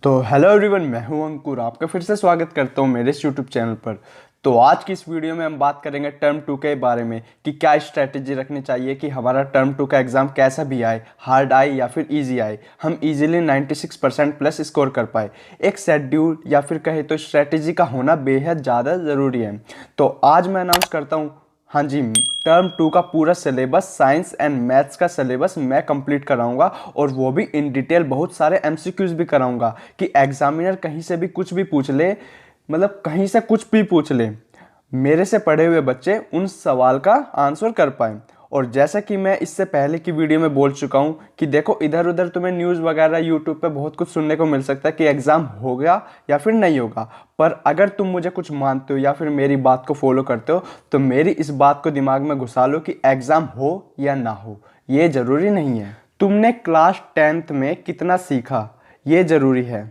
तो hello everyone, मैं हूं अंकुर। आपका फिर से स्वागत करता हूं मेरे इस यूट्यूब चैनल पर। तो आज की इस वीडियो में हम बात करेंगे टर्म टू के बारे में कि क्या स्ट्रैटेजी रखनी चाहिए कि हमारा टर्म टू का एग्ज़ाम कैसा भी आए, हार्ड आए या फिर इजी आए, हम इजीली 96% प्लस स्कोर कर पाए। एक शेड्यूल या फिर कहे तो स्ट्रैटेजी का होना बेहद ज़्यादा ज़रूरी है। तो आज मैं अनाउंस करता हूँ, हाँ जी, टर्म टू का पूरा सिलेबस, साइंस एंड मैथ्स का सिलेबस मैं कंप्लीट कराऊंगा और वो भी इन डिटेल। बहुत सारे एमसीक्यूज भी कराऊंगा कि एग्जामिनर कहीं से भी कुछ भी पूछ ले, मतलब कहीं से कुछ भी पूछ ले, मेरे से पढ़े हुए बच्चे उन सवाल का आंसर कर पाए। और जैसा कि मैं इससे पहले की वीडियो में बोल चुका हूं कि देखो, इधर उधर तुम्हें न्यूज़ वगैरह यूट्यूब पे बहुत कुछ सुनने को मिल सकता है कि एग्ज़ाम हो गया या फिर नहीं होगा। पर अगर तुम मुझे कुछ मानते हो या फिर मेरी बात को फॉलो करते हो तो मेरी इस बात को दिमाग में घुसा लो कि एग्ज़ाम हो या ना हो, ये ज़रूरी नहीं है। तुमने क्लास 10th में कितना सीखा, ये ज़रूरी है,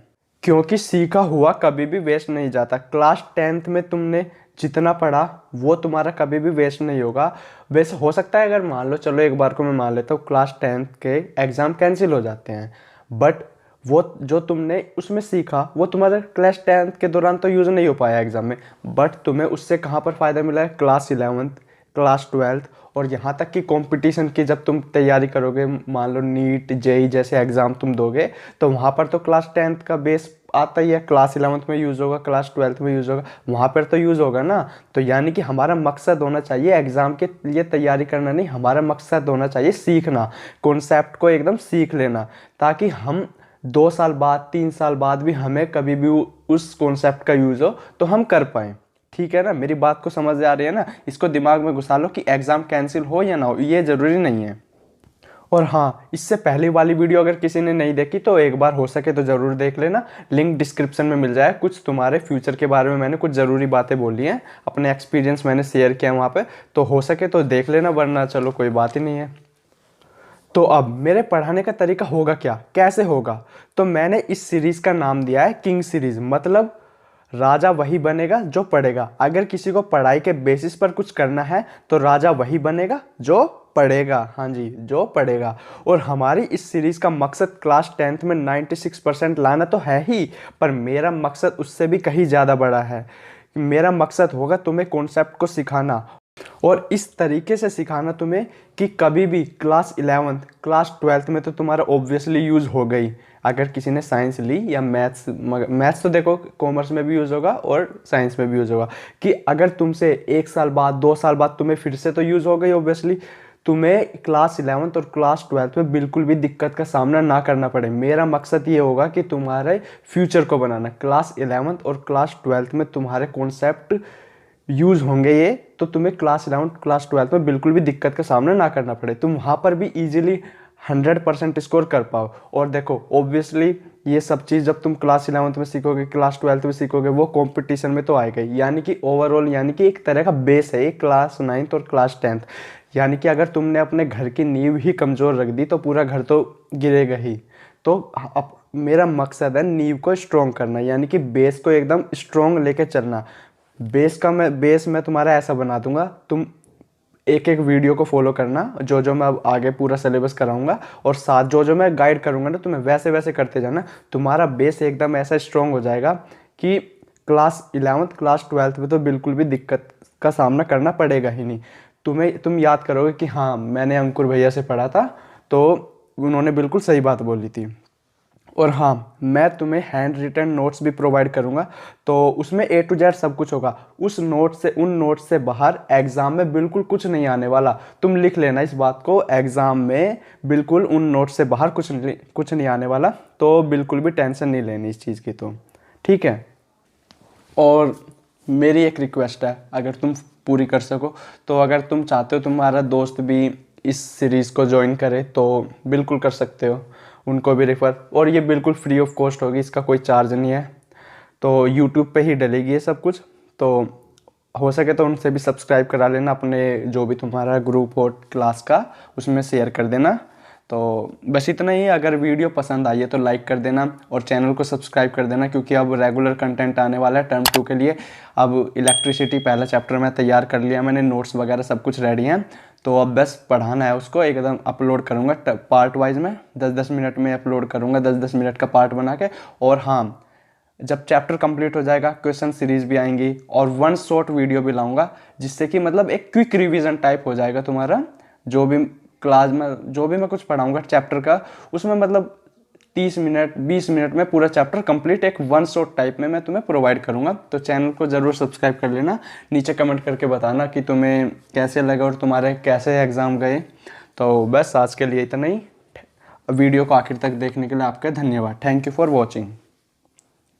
क्योंकि सीखा हुआ कभी भी वेस्ट नहीं जाता। क्लास 10th में तुमने जितना पढ़ा वो तुम्हारा कभी भी वेस्ट नहीं होगा। वैसे हो सकता है, अगर मान लो, चलो एक बार को मैं मान लेता हूँ क्लास 10th के एग्ज़ाम कैंसिल हो जाते हैं, बट वो जो तुमने उसमें सीखा वो तुम्हारे क्लास 10th के दौरान तो यूज़ नहीं हो पाया एग्ज़ाम में, बट तुम्हें उससे कहाँ पर फ़ायदा मिला है? क्लास 11th, क्लास 12th और यहाँ तक कि कंपटीशन की जब तुम तैयारी करोगे, मान लो नीट जेई जैसे एग्ज़ाम तुम दोगे, तो वहाँ पर तो क्लास 10th का बेस आता ही है। क्लास 11th में यूज़ होगा, क्लास 12th में यूज़ होगा, वहाँ पर तो यूज़ होगा ना। तो यानी कि हमारा मकसद होना चाहिए एग्ज़ाम के लिए तैयारी करना नहीं, हमारा मकसद होना चाहिए सीखना, कॉन्सेप्ट को एकदम सीख लेना, ताकि हम 2 साल बाद 3 साल बाद भी हमें कभी भी उस कॉन्सेप्ट का यूज़ हो तो हम कर पाएँ। ठीक है ना? मेरी बात को समझ आ रही है ना? इसको दिमाग में घुसा लो कि एग्ज़ाम कैंसिल हो या ना हो, ये ज़रूरी नहीं है। और हाँ, इससे पहले वाली वीडियो अगर किसी ने नहीं देखी तो एक बार हो सके तो ज़रूर देख लेना, लिंक डिस्क्रिप्शन में मिल जाए। कुछ तुम्हारे फ्यूचर के बारे में मैंने कुछ ज़रूरी बातें बोली हैं, अपने एक्सपीरियंस मैंने शेयर किया वहाँ पे, तो हो सके तो देख लेना, वरना चलो कोई बात ही नहीं है। तो अब मेरे पढ़ाने का तरीका होगा क्या, कैसे होगा? तो मैंने इस सीरीज़ का नाम दिया है किंग सीरीज़, मतलब राजा वही बनेगा जो पढ़ेगा। अगर किसी को पढ़ाई के बेसिस पर कुछ करना है तो राजा वही बनेगा जो पढ़ेगा। हाँ जी, जो पढ़ेगा। और हमारी इस सीरीज़ का मकसद क्लास 10th में 96% लाना तो है ही, पर मेरा मकसद उससे भी कहीं ज़्यादा बड़ा है। मेरा मकसद होगा तुम्हें कॉन्सेप्ट को सिखाना, और इस तरीके से सिखाना तुम्हें कि कभी भी क्लास 11th, क्लास 12th में तो तुम्हारा ऑब्वियसली यूज़ हो गई, अगर किसी ने साइंस ली या मैथ्स। मैथ्स तो देखो कॉमर्स में भी यूज़ होगा और साइंस में भी यूज़ होगा, कि अगर तुमसे 1 साल बाद 2 साल बाद तुम्हें फिर से तो यूज़ हो गई ऑब्वियसली, तुम्हें क्लास 11th और क्लास 12th में बिल्कुल भी दिक्कत का सामना ना करना पड़े। मेरा मकसद ये होगा कि तुम्हारे फ्यूचर को बनाना। क्लास 11th और क्लास 12th में तुम्हारे कॉन्सेप्ट यूज़ होंगे ये, तो तुम्हें क्लास 11th क्लास 12th में बिल्कुल भी दिक्कत का सामना ना करना पड़े, तुम वहाँ पर भी इजीली 100% स्कोर कर पाओ। और देखो ऑब्वियसली ये सब चीज़ जब तुम क्लास 11th में सीखोगे, क्लास 12th में सीखोगे, वो कंपटीशन में तो आएगा ही। यानी कि ओवरऑल, यानी कि एक तरह का बेस है ये क्लास 9th और क्लास 10th। यानी कि अगर तुमने अपने घर की नींव ही कमज़ोर रख दी तो पूरा घर तो गिरेगा ही। तो अब मेरा मकसद है नींव को स्ट्रॉन्ग करना, यानी कि बेस को एकदम स्ट्रॉन्ग लेके चलना। बेस मैं तुम्हारा ऐसा बना दूंगा, तुम एक एक वीडियो को फॉलो करना, जो जो मैं अब आगे पूरा सिलेबस कराऊंगा, और साथ जो जो मैं गाइड करूंगा ना, तुम्हें वैसे वैसे करते जाना। तुम्हारा बेस एकदम ऐसा स्ट्रॉन्ग हो जाएगा कि क्लास 11th क्लास 12th में तो बिल्कुल भी दिक्कत का सामना करना पड़ेगा ही नहीं। तुम याद करोगे कि हाँ, मैंने अंकुर भैया से पढ़ा था तो उन्होंने बिल्कुल सही बात बोली थी। और हाँ, मैं तुम्हें हैंड रिटन नोट्स भी प्रोवाइड करूँगा, तो उसमें A to Z सब कुछ होगा। उस नोट से, उन नोट से बाहर एग्ज़ाम में बिल्कुल कुछ नहीं आने वाला। तुम लिख लेना इस बात को, एग्ज़ाम में बिल्कुल उन नोट से बाहर कुछ नहीं आने वाला, तो बिल्कुल भी टेंशन नहीं लेनी इस चीज़ की। तो ठीक है। और मेरी एक रिक्वेस्ट है, अगर तुम पूरी कर सको, तो अगर तुम चाहते हो तुम्हारा दोस्त भी इस सीरीज़ को ज्वाइन करे तो बिल्कुल कर सकते हो, उनको भी रेफ़र। और ये बिल्कुल फ्री ऑफ कॉस्ट होगी, इसका कोई चार्ज नहीं है। तो यूट्यूब पे ही डलेगी ये सब कुछ, तो हो सके तो उनसे भी सब्सक्राइब करा लेना, अपने जो भी तुम्हारा ग्रुप हो क्लास का उसमें शेयर कर देना, तो बस इतना ही। अगर वीडियो पसंद आई है तो लाइक कर देना और चैनल को सब्सक्राइब कर देना, क्योंकि अब रेगुलर कंटेंट आने वाला है टर्म 2 के लिए। अब इलेक्ट्रिसिटी पहला चैप्टर मैं तैयार कर लिया, मैंने नोट्स वगैरह सब कुछ रेडी हैं, तो अब बस पढ़ाना है उसको। एकदम अपलोड करूँगा पार्ट वाइज में, 10-10 मिनट में अपलोड करूँगा, 10-10 मिनट का पार्ट बना के। और हाँ, जब चैप्टर कंप्लीट हो जाएगा क्वेश्चन सीरीज भी आएंगी और वन शॉर्ट वीडियो भी लाऊंगा, जिससे कि मतलब एक क्विक रिवीजन टाइप हो जाएगा तुम्हारा। जो भी क्लास में जो भी मैं कुछ पढ़ाऊंगा चैप्टर का, उसमें मतलब 30 मिनट 20 मिनट में पूरा चैप्टर कंप्लीट एक वन शॉट टाइप में मैं तुम्हें प्रोवाइड करूंगा। तो चैनल को ज़रूर सब्सक्राइब कर लेना। नीचे कमेंट करके बताना कि तुम्हें कैसे लगा और तुम्हारे कैसे एग्ज़ाम गए। तो बस आज के लिए इतना ही। वीडियो को आखिर तक देखने के लिए आपका धन्यवाद। Thank you for watching.